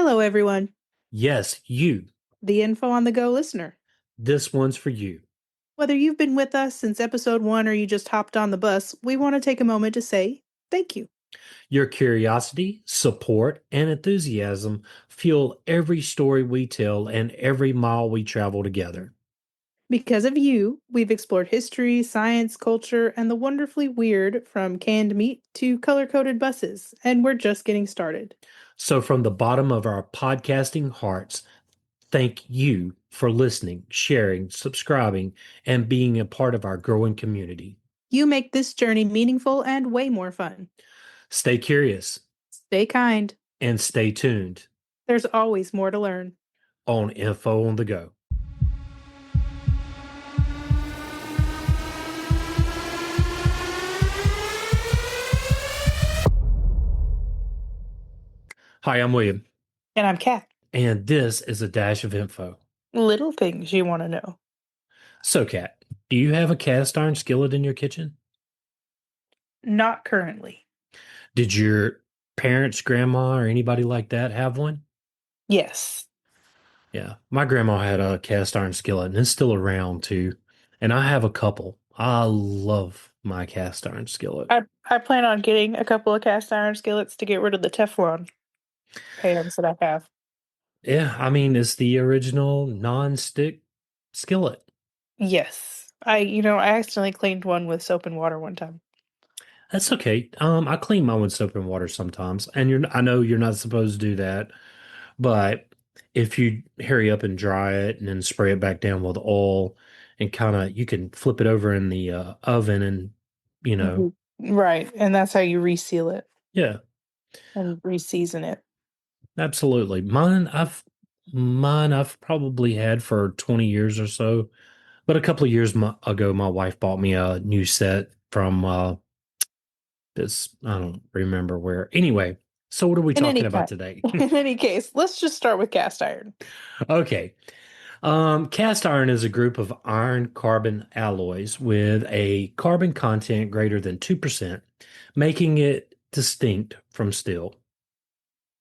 Hello, everyone. Yes, you. The Info on the Go listener. This one's for you. Whether you've been with us since episode 1 or you just hopped on the bus, we want to take a moment to say thank you. Your curiosity, support, and enthusiasm fuel every story we tell and every mile we travel together. Because of you, we've explored history, science, culture, and the wonderfully weird from canned meat to color coded buses, and we're just getting started. So, from the bottom of our podcasting hearts, thank you for listening, sharing, subscribing, and being a part of our growing community. You make this journey meaningful and way more fun. Stay curious Stay kind. and stay tuned There's always more to learn. on Info on the Go. Hi, I'm William, And I'm Kat. and this is a dash of info. Little things you want to know. So, Kat, do you have a cast iron skillet in your kitchen? Not currently. Did your parents, grandma, or anybody like that have one? Yes. Yeah, my grandma had a cast iron skillet, and it's still around too. And I have a couple. I love my cast iron skillet. I plan on getting a couple of cast iron skillets to get rid of the Teflon pans that I have. Yeah, I mean, it's the original non-stick skillet. Yes. I accidentally cleaned one with soap and water one time. That's okay. I clean mine with soap and water sometimes, and I know you're not supposed to do that, but if you hurry up and dry it and then spray it back down with oil and you can flip it over in the oven and, you know, Mhm. Right. And that's how you reseal it yeah, and reseason it. absolutely. Mine I've probably had for 20 years or so, but a couple of years ago, my wife bought me a new set from I don't remember where. Anyway, so what are we In any talking about kind. today? In any case, let's just start with cast iron. Okay. Cast iron is a group of iron carbon alloys with a carbon content greater than 2%, making it distinct from steel.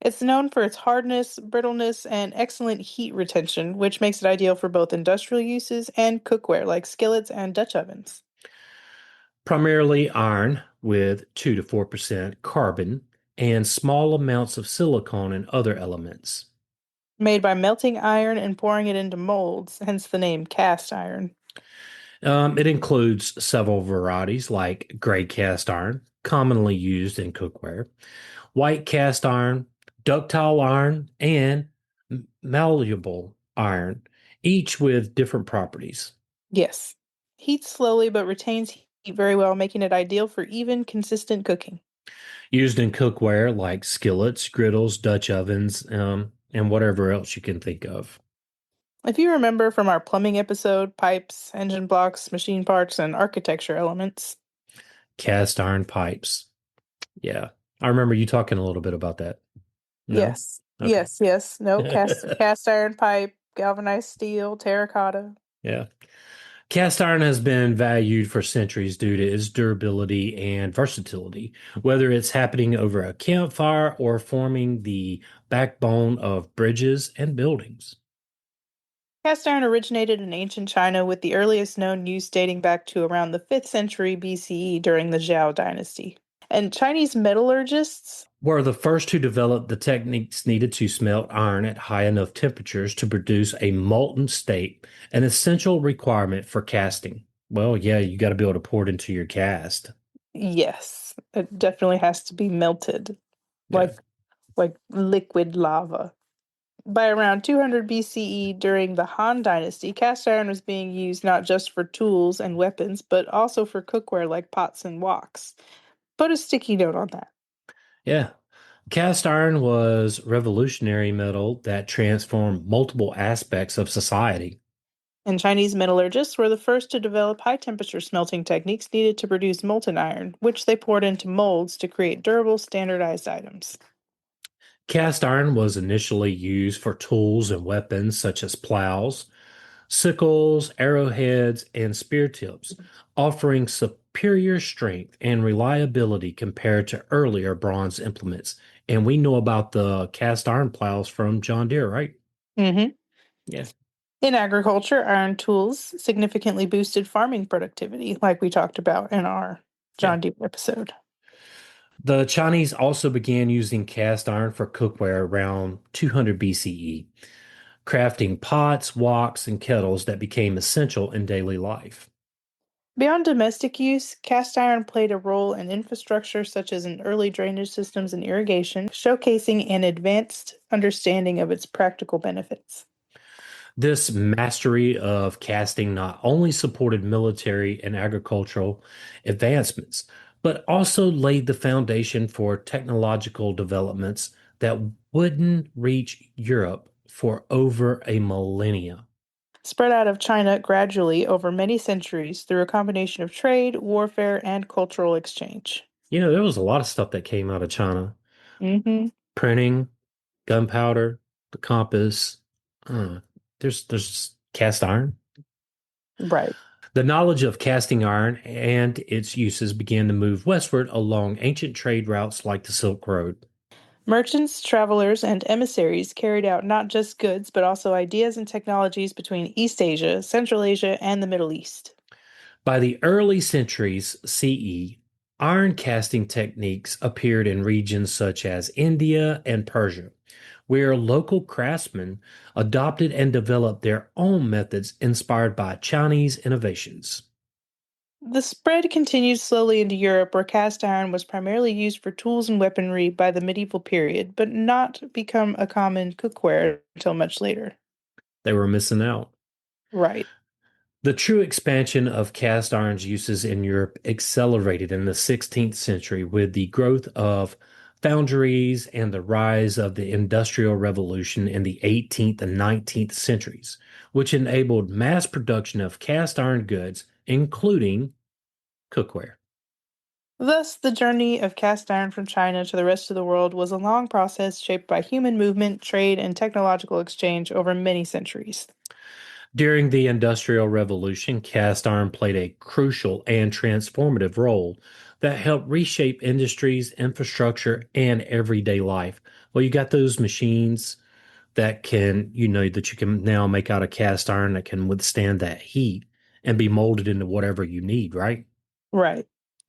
It's known for its hardness, brittleness, and excellent heat retention, which makes it ideal for both industrial uses and cookware like skillets and Dutch ovens. Primarily iron with 2 to 4% carbon and small amounts of silicon and other elements. Made by melting iron and pouring it into molds, hence the name cast iron. It includes several varieties like gray cast iron, commonly used in cookware, white cast iron, ductile iron, and malleable iron, each with different properties. Yes. Heats slowly but retains heat very well, making it ideal for even, consistent cooking. Used in cookware like skillets, griddles, Dutch ovens, and whatever else you can think of. If you remember from our plumbing episode, pipes, engine blocks, machine parts, and architecture elements. Cast iron pipes. Yeah. I remember you talking a little bit about that. No? Yes. Okay. Yes. No, cast iron pipe, galvanized steel, terracotta. Yeah. Cast iron has been valued for centuries due to its durability and versatility, whether it's happening over a campfire or forming the backbone of bridges and buildings. Cast iron originated in ancient China with the earliest known use dating back to around the 5th century BCE during the Zhou dynasty. And Chinese metallurgists. Were the first to develop the techniques needed to smelt iron at high enough temperatures to produce a molten state, an essential requirement for casting. Well, yeah, you got to be able to pour it into your cast. Yes, it definitely has to be melted, Yeah. like like liquid lava. By around 200 BCE, during the Han Dynasty, cast iron was being used not just for tools and weapons, but also for cookware like pots and woks. Put a sticky note on that. Yeah. Cast iron was revolutionary metal that transformed multiple aspects of society. And Chinese metallurgists were the first to develop high temperature smelting techniques needed to produce molten iron, which they poured into molds to create durable, standardized items. Cast iron was initially used for tools and weapons such as plows, sickles, arrowheads, and spear tips, offering superior strength and reliability compared to earlier bronze implements, And we know about the cast iron plows from John Deere, right? Hmm. Yeah. In agriculture, iron tools significantly boosted farming productivity, like we talked about in our Yeah. John Deere episode. The Chinese also began using cast iron for cookware around 200 BCE, crafting pots, woks, and kettles that became essential in daily life. Beyond domestic use, cast iron played a role in infrastructure such as in early drainage systems and irrigation, showcasing an advanced understanding of its practical benefits. This mastery of casting not only supported military and agricultural advancements, but also laid the foundation for technological developments that wouldn't reach Europe for over a millennia. Spread out of China gradually over many centuries through a combination of trade, warfare, and cultural exchange. There was a lot of stuff that came out of China. Hmm. Printing, gunpowder, the compass. Uh, there's cast iron. Right. The knowledge of casting iron and its uses began to move westward along ancient trade routes like the Silk Road. Merchants, travelers, and emissaries carried out not just goods, but also ideas and technologies between East Asia, Central Asia, and the Middle East. By the early centuries CE, iron casting techniques appeared in regions such as India and Persia, where local craftsmen adopted and developed their own methods inspired by Chinese innovations. The spread continued slowly into Europe, where cast iron was primarily used for tools and weaponry by the medieval period, but not become a common cookware until much later. They were missing out. Right. The true expansion of cast iron's uses in Europe accelerated in the 16th century with the growth of foundries and the rise of the Industrial Revolution in the 18th and 19th centuries, which enabled mass production of cast iron goods, including cookware. Thus, the journey of cast iron from China to the rest of the world was a long process shaped by human movement, trade, and technological exchange over many centuries. During the Industrial Revolution, cast iron played a crucial and transformative role that helped reshape industries, infrastructure, and everyday life. Well, you got those machines that you can now make out of cast iron that can withstand that heat and be molded into whatever you need, right? Right.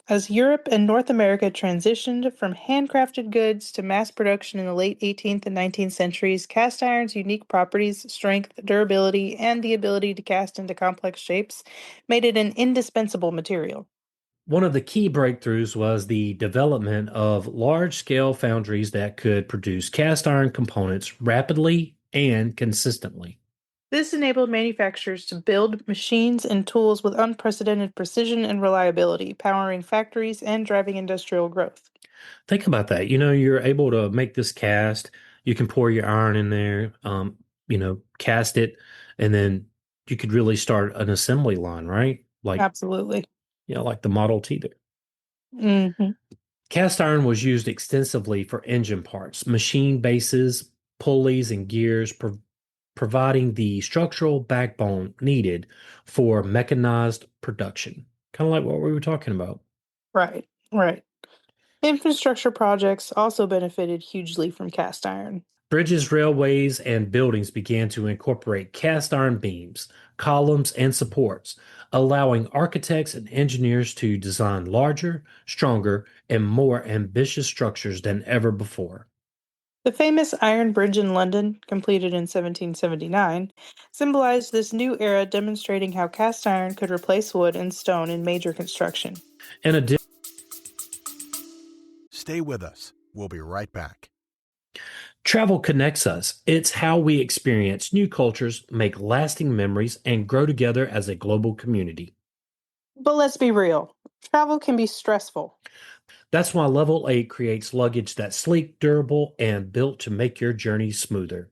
As Europe and North America transitioned from handcrafted goods to mass production in the late 18th and 19th centuries, cast iron's unique properties, strength, durability, and the ability to cast into complex shapes made it an indispensable material. One of the key breakthroughs was the development of large-scale foundries that could produce cast iron components rapidly and consistently. This enabled manufacturers to build machines and tools with unprecedented precision and reliability, powering factories and driving industrial growth. Think about that. You're able to make this cast. You can pour your iron in there, cast it, and then you could really start an assembly line, right? Absolutely. Like the Model T there. Hmm. Cast iron was used extensively for engine parts, machine bases, pulleys, and gears, providing the structural backbone needed for mechanized production. Kind of like what we were talking about. Right, right. Infrastructure projects also benefited hugely from cast iron. Bridges, railways, and buildings began to incorporate cast iron beams, columns, and supports, allowing architects and engineers to design larger, stronger, and more ambitious structures than ever before. The famous Iron Bridge in London, completed in 1779, symbolized this new era, demonstrating how cast iron could replace wood and stone in major construction. In addition, Stay with us. We'll be right back. travel connects us. It's how we experience new cultures, make lasting memories, and grow together as a global community. But let's be real, travel can be stressful. That's why Level 8 creates luggage that's sleek, durable, and built to make your journey smoother.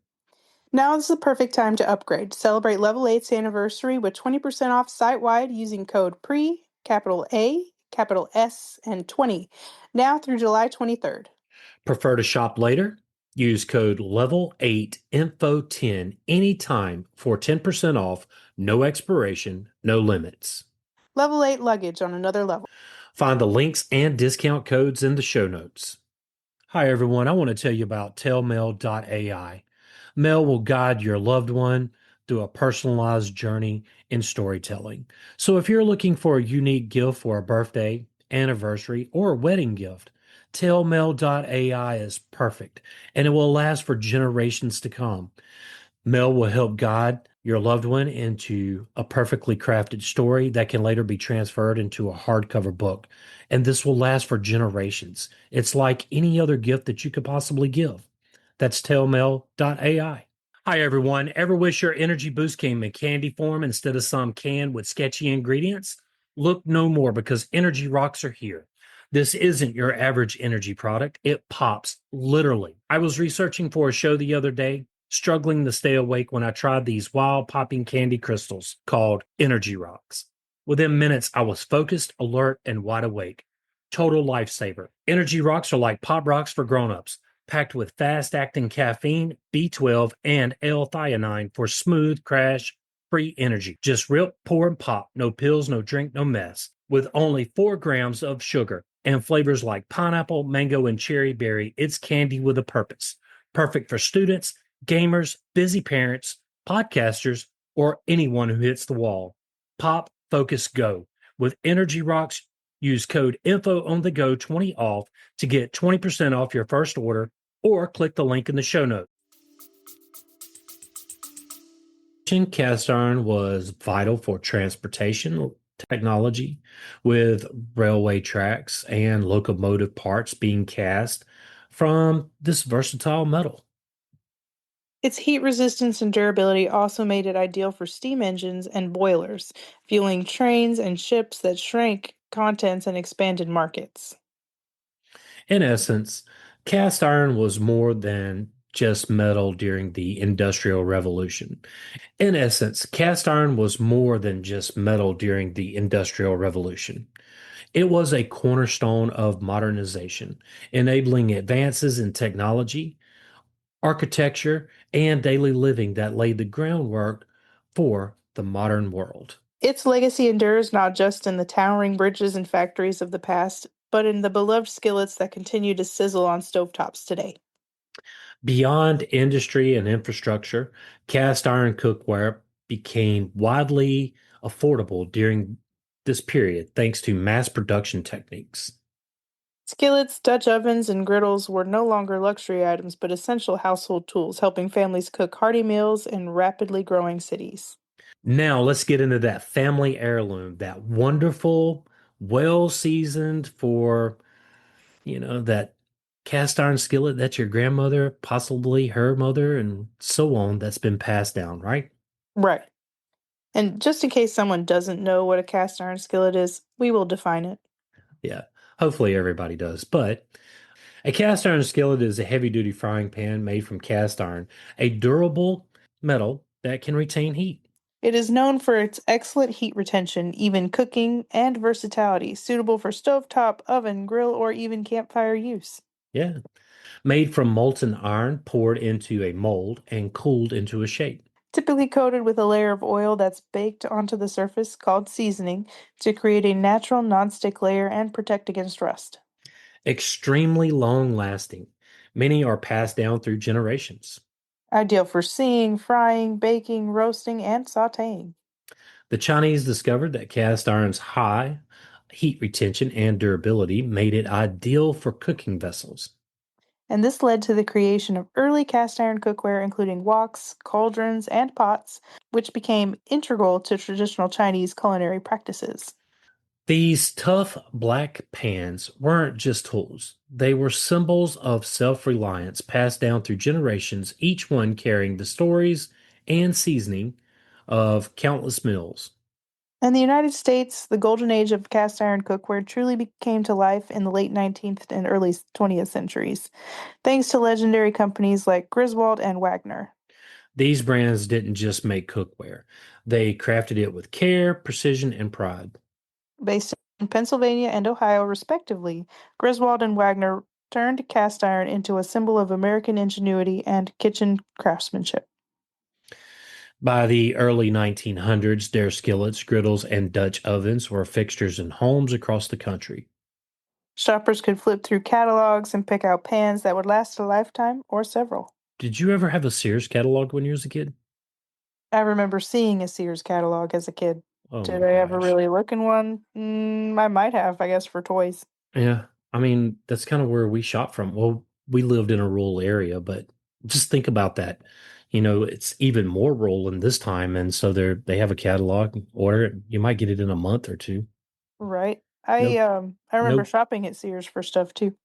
Now is the perfect time to upgrade. Celebrate Level 8's anniversary with 20% off site wide using code PRE, capital A, capital S, and 20, now through July 23rd. Prefer to shop later? Use code Level8Info10 anytime for 10% off, no expiration, no limits. Level 8 luggage on another level. Find the links and discount codes in the show notes. Hi, everyone. I want to tell you about tellmail.ai. Mail will guide your loved one through a personalized journey in storytelling. So, if you're looking for a unique gift for a birthday, anniversary, or a wedding gift, tellmail.ai is perfect and it will last for generations to come. Mel will help guide your loved one into a perfectly crafted story that can later be transferred into a hardcover book. And this will last for generations. It's like any other gift that you could possibly give. That's tellmail.ai. Hi, everyone. Ever wish your energy boost came in candy form instead of some can with sketchy ingredients? Look no more because energy rocks are here. This isn't your average energy product. It pops, literally. I was researching for a show the other day, struggling to stay awake when I tried these wild popping candy crystals called Energy Rocks. Within minutes, I was focused, alert, and wide awake. Total lifesaver. Energy Rocks are like pop rocks for grown-ups, packed with fast-acting caffeine, B12, and L-theanine for smooth, crash-free energy. Just rip, pour, and pop. No pills, no drink, no mess. With only 4 grams of sugar and flavors like pineapple, mango, and cherry berry, it's candy with a purpose. Perfect for students, gamers, busy parents, podcasters, or anyone who hits the wall. Pop, focus, go. With Energy Rocks, use code INFO on the go 20 off to get 20% off your first order or click the link in the show notes. Cast iron was vital for transportation technology, with railway tracks and locomotive parts being cast from this versatile metal. Its heat resistance and durability also made it ideal for steam engines and boilers, fueling trains and ships that shrank contents and expanded markets. In essence, cast iron was more than just metal during the Industrial Revolution. In essence, cast iron was more than just metal during the Industrial Revolution. It was a cornerstone of modernization, enabling advances in technology, architecture, and daily living that laid the groundwork for the modern world. Its legacy endures not just in the towering bridges and factories of the past, but in the beloved skillets that continue to sizzle on stovetops today. Beyond industry and infrastructure, cast iron cookware became widely affordable during this period thanks to mass production techniques. Skillets, Dutch ovens, and griddles were no longer luxury items but essential household tools, helping families cook hearty meals in rapidly growing cities. Now let's get into that family heirloom, that wonderful, well seasoned for, that cast iron skillet that your grandmother, possibly her mother, and so on, that's been passed down, right? Right. And just in case someone doesn't know what a cast iron skillet is, we will define it. Yeah, hopefully everybody does. But a cast iron skillet is a heavy duty frying pan made from cast iron, a durable metal that can retain heat. It is known for its excellent heat retention, even cooking, and versatility, suitable for stovetop, oven, grill, or even campfire use. Yeah. Made from molten iron poured into a mold and cooled into a shape. Typically coated with a layer of oil that's baked onto the surface, called seasoning, to create a natural nonstick layer and protect against rust. Extremely long lasting. Many are passed down through generations. Ideal for seeing, frying, baking, roasting, and sautéing. The Chinese discovered that cast iron's high heat retention and durability made it ideal for cooking vessels. And this led to the creation of early cast iron cookware, including woks, cauldrons, and pots, which became integral to traditional Chinese culinary practices. These tough black pans weren't just tools, they were symbols of self reliance passed down through generations, each one carrying the stories and seasoning of countless meals. In the United States, the golden age of cast iron cookware truly came to life in the late 19th and early 20th centuries, thanks to legendary companies like Griswold and Wagner. These brands didn't just make cookware, they crafted it with care, precision, and pride. Based in Pennsylvania and Ohio, respectively, Griswold and Wagner turned cast iron into a symbol of American ingenuity and kitchen craftsmanship. By the early 1900s, their skillets, griddles, and Dutch ovens were fixtures in homes across the country. Shoppers could flip through catalogs and pick out pans that would last a lifetime or several. Did you ever have a Sears catalog when you was a kid? I remember seeing a Sears catalog as a kid. Oh my Did I ever gosh. really look in one? I might have, I guess, for toys. Yeah, I mean, that's kind of where we shop from. Well, we lived in a rural area, but just think about that. It's even more rural in this time, and so they have a catalog, order it. You might get it in a month or two. Right. I No, um I remember no, shopping at Sears for stuff too.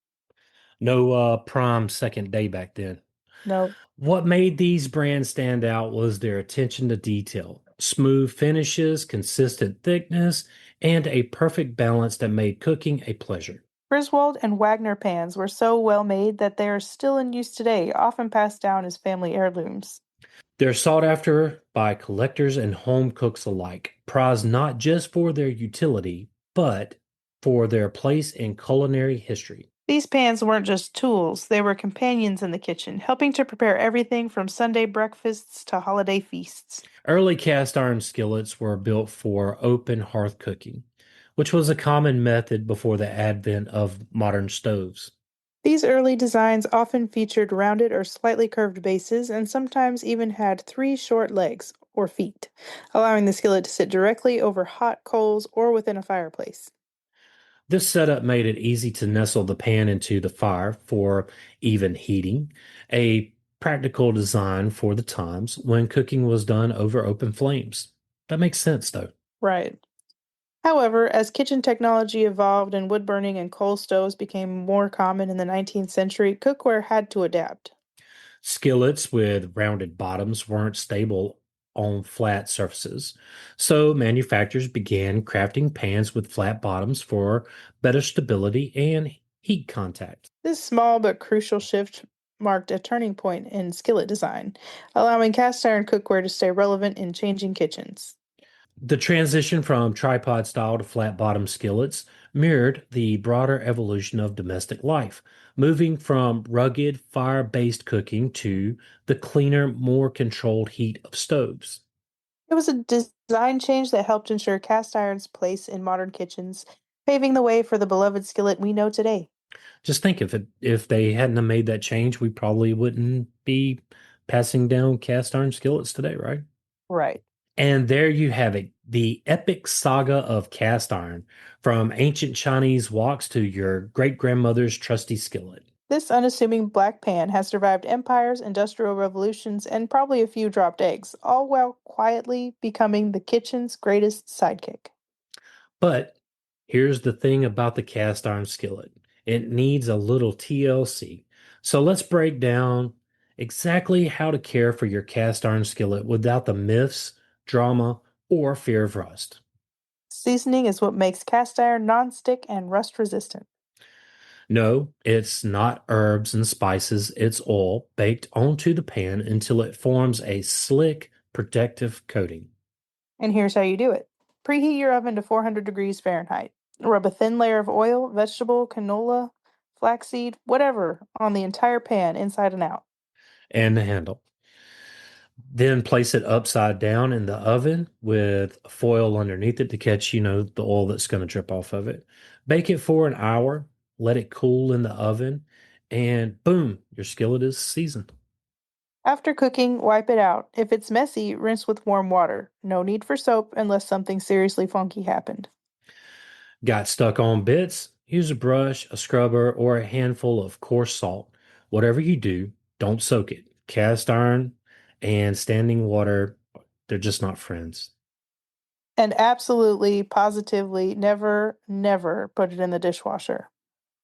no prime second day back then. No. What made these brands stand out was their attention to detail, smooth finishes, consistent thickness, and a perfect balance that made cooking a pleasure. Griswold and Wagner pans were so well made that they are still in use today, often passed down as family heirlooms. They're sought after by collectors and home cooks alike, prized not just for their utility, but for their place in culinary history. These pans weren't just tools, they were companions in the kitchen, helping to prepare everything from Sunday breakfasts to holiday feasts. Early cast iron skillets were built for open hearth cooking, which was a common method before the advent of modern stoves. These early designs often featured rounded or slightly curved bases and sometimes even had three short legs, or feet, allowing the skillet to sit directly over hot coals or within a fireplace. This setup made it easy to nestle the pan into the fire for even heating, a practical design for the times when cooking was done over open flames. That makes sense, though. Right. However, as kitchen technology evolved and wood burning and coal stoves became more common in the 19th century, cookware had to adapt. Skillets with rounded bottoms weren't stable on flat surfaces, so manufacturers began crafting pans with flat bottoms for better stability and heat contact. This small but crucial shift marked a turning point in skillet design, allowing cast iron cookware to stay relevant in changing kitchens. The transition from tripod style to flat bottom skillets mirrored the broader evolution of domestic life, moving from rugged fire based cooking to the cleaner, more controlled heat of stoves. It was a design change that helped ensure cast iron's place in modern kitchens, paving the way for the beloved skillet we know today. Just think if they hadn't have made that change, we probably wouldn't be passing down cast iron skillets today, right? Right. And there you have it, the epic saga of cast iron, from ancient Chinese woks to your great grandmother's trusty skillet. This unassuming black pan has survived empires, industrial revolutions, and probably a few dropped eggs, all while quietly becoming the kitchen's greatest sidekick. But here's the thing about the cast iron skillet, it needs a little TLC. So let's break down exactly how to care for your cast iron skillet without the myths, drama, or fear of rust. Seasoning is what makes cast iron non-stick and rust resistant. No, it's not herbs and spices, it's oil baked onto the pan until it forms a slick, protective coating. And here's how you do it. Preheat your oven to 400 degrees Fahrenheit. Rub a thin layer of oil, vegetable, canola, flaxseed, whatever, on the entire pan inside and out. And the handle. Then place it upside down in the oven with foil underneath it to catch, the oil that's going to drip off of it. Bake it for an hour, let it cool in the oven, and boom, your skillet is seasoned. After cooking, wipe it out. If it's messy, rinse with warm water. No need for soap unless something seriously funky happened. Got stuck on bits? Use a brush, a scrubber, or a handful of coarse salt. Whatever you do, don't soak it. Cast iron and standing water, they're just not friends. And absolutely, positively, never, never put it in the dishwasher.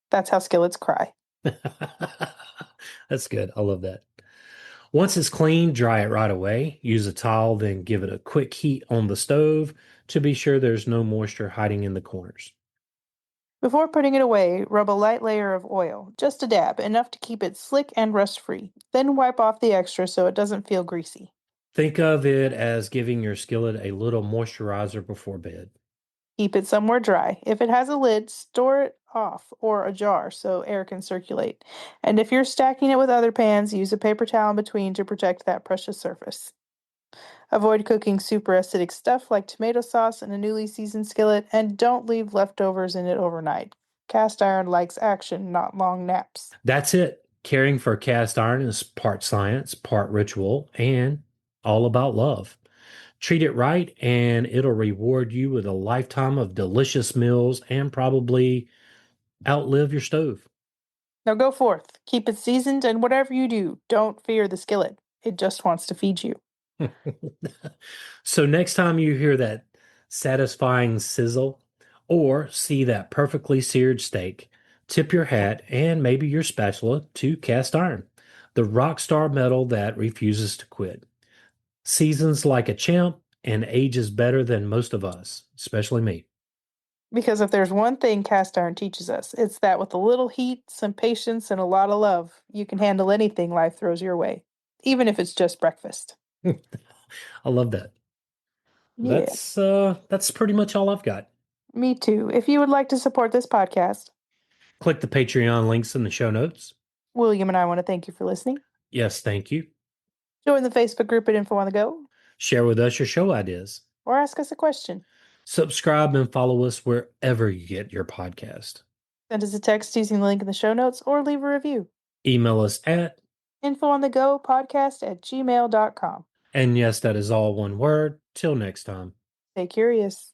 That's how skillets cry. That's good. I love that. Once it's clean, dry it right away. Use a towel, then give it a quick heat on the stove to be sure there's no moisture hiding in the corners. Before putting it away, rub a light layer of oil, just a dab, enough to keep it slick and rust free. Then wipe off the extra so it doesn't feel greasy. Think of it as giving your skillet a little moisturizer before bed. Keep it somewhere dry. If it has a lid, store it off or a jar so air can circulate. And if you're stacking it with other pans, use a paper towel in between to protect that precious surface. Avoid cooking super acidic stuff like tomato sauce in a newly seasoned skillet, and don't leave leftovers in it overnight. Cast iron likes action, not long naps. That's it. Caring for cast iron is part science, part ritual, and all about love. Treat it right, and it'll reward you with a lifetime of delicious meals and probably outlive your stove. Now go forth, keep it seasoned, and whatever you do, don't fear the skillet. It just wants to feed you. So, next time you hear that satisfying sizzle or see that perfectly seared steak, tip your hat and maybe your spatula to cast iron, the rock star metal that refuses to quit. Seasons like a champ and ages better than most of us, especially me. Because if there's one thing cast iron teaches us, it's that with a little heat, some patience, and a lot of love, you can handle anything life throws your way, even if it's just breakfast. I love that. Yeah, That's pretty much all I've got. me too. If you would like to support this podcast, Click the Patreon links in the show notes. William and I want to thank you for listening. Yes, thank you. Join the Facebook group at Info on the Go, Share with us your show ideas. or ask us a question. Subscribe and follow us wherever you get your podcast. Send us a text using the link in the show notes, or leave a review. Email us at, infoonthegopodcast@gmail.com. and yes, that is all one word. Till next time. Stay curious.